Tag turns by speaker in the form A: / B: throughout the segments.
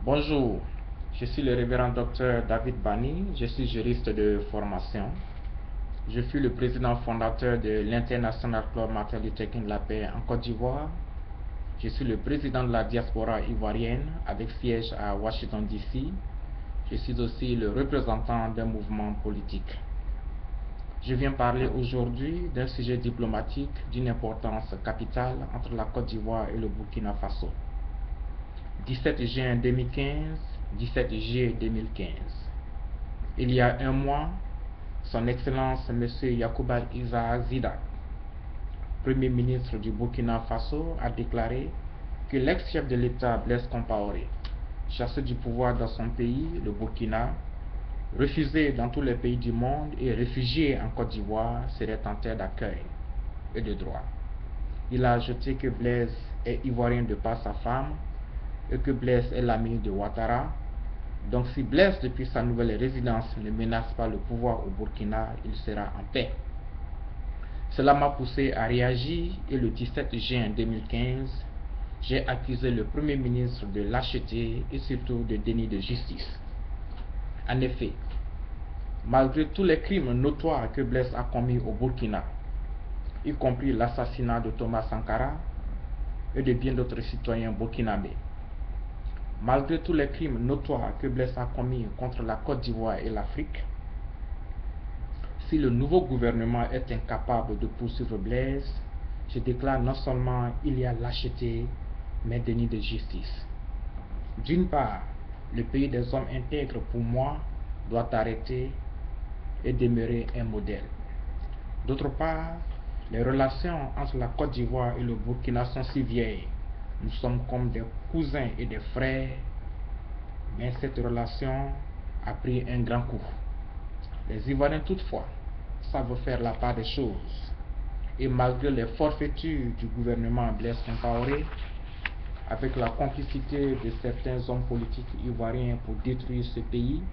A: Bonjour, je suis le révérend docteur David Bani, je suis juriste de formation. Je fus le président fondateur de l'International Club Martin Luther King La Paix en Côte d'Ivoire. Je suis le président de la diaspora ivoirienne avec siège à Washington DC. Je suis aussi le représentant d'un mouvement politique. Je viens parler aujourd'hui d'un sujet diplomatique d'une importance capitale entre la Côte d'Ivoire et le Burkina Faso. 17 juin 2015, 17 juillet 2015. Il y a un mois, Son Excellence M. Yacouba Isaac Zida, Premier ministre du Burkina Faso, a déclaré que l'ex-chef de l'État Blaise Compaoré, chassé du pouvoir dans son pays, le Burkina, refusé dans tous les pays du monde et réfugié en Côte d'Ivoire, serait en terre d'accueil et de droit. Il a ajouté que Blaise est ivoirien de par sa femme et que Blaise est l'ami de Ouattara. Donc si Blaise, depuis sa nouvelle résidence, ne menace pas le pouvoir au Burkina, il sera en paix. Cela m'a poussé à réagir et le 17 juin 2015, j'ai accusé le Premier ministre de lâcheté et surtout de déni de justice. En effet, malgré tous les crimes notoires que Blaise a commis au Burkina, y compris l'assassinat de Thomas Sankara et de bien d'autres citoyens burkinabés, malgré tous les crimes notoires que Blaise a commis contre la Côte d'Ivoire et l'Afrique, si le nouveau gouvernement est incapable de poursuivre Blaise, je déclare non seulement il y a lâcheté, mais déni de justice. D'une part, le pays des hommes intègres, pour moi, doit arrêter et demeurer un modèle. D'autre part, les relations entre la Côte d'Ivoire et le Burkina sont si vieilles. Nous sommes comme des cousins et des frères, mais cette relation a pris un grand coup. Les Ivoiriens, toutefois, savent faire la part des choses. Et malgré les forfaitures du gouvernement Blaise Compaoré, avec la complicité de certains hommes politiques ivoiriens pour détruire ce pays,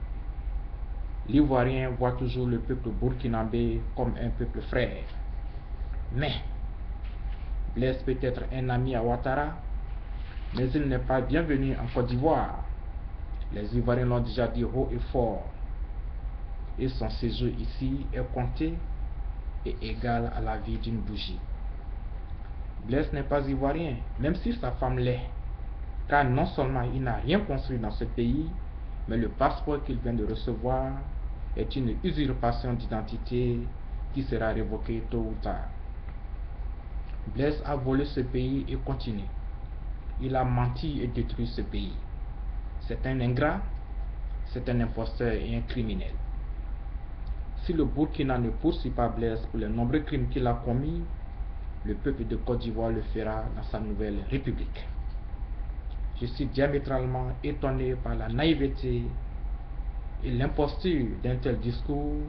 A: l'Ivoirien voit toujours le peuple burkinabé comme un peuple frère. Mais Blaise peut être un ami à Ouattara, mais il n'est pas bienvenu en Côte d'Ivoire. Les Ivoiriens l'ont déjà dit haut et fort. Et son séjour ici est compté et égal à la vie d'une bougie. Blaise n'est pas ivoirien, même si sa femme l'est, car non seulement il n'a rien construit dans ce pays, mais le passeport qu'il vient de recevoir est une usurpation d'identité qui sera révoquée tôt ou tard. Blaise a volé ce pays et continue. Il a menti et détruit ce pays. C'est un ingrat, c'est un imposteur et un criminel. Si le Burkina ne poursuit pas Blaise pour les nombreux crimes qu'il a commis, le peuple de Côte d'Ivoire le fera dans sa nouvelle république. Je suis diamétralement étonné par la naïveté et l'imposture d'un tel discours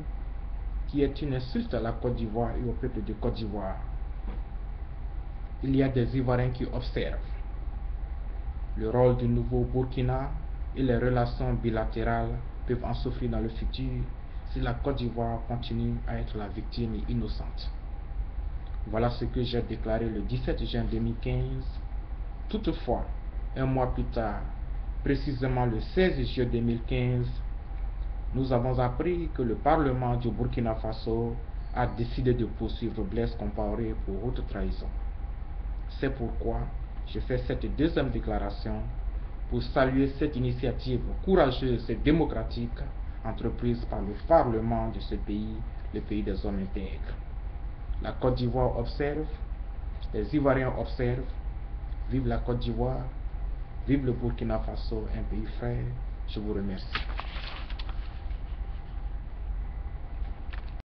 A: qui est une insulte à la Côte d'Ivoire et au peuple de Côte d'Ivoire. Il y a des Ivoiriens qui observent le rôle du nouveau Burkina et les relations bilatérales peuvent en souffrir dans le futur si la Côte d'Ivoire continue à être la victime innocente. Voilà ce que j'ai déclaré le 17 juin 2015. Toutefois, un mois plus tard, précisément le 16 juillet 2015, nous avons appris que le Parlement du Burkina Faso a décidé de poursuivre Blaise Compaoré pour haute trahison. C'est pourquoi je fais cette deuxième déclaration pour saluer cette initiative courageuse et démocratique entreprise par le Parlement de ce pays, le pays des hommes intègres. La Côte d'Ivoire observe, les Ivoiriens observent. Vive la Côte d'Ivoire, vive le Burkina Faso, un pays frère. Je vous remercie.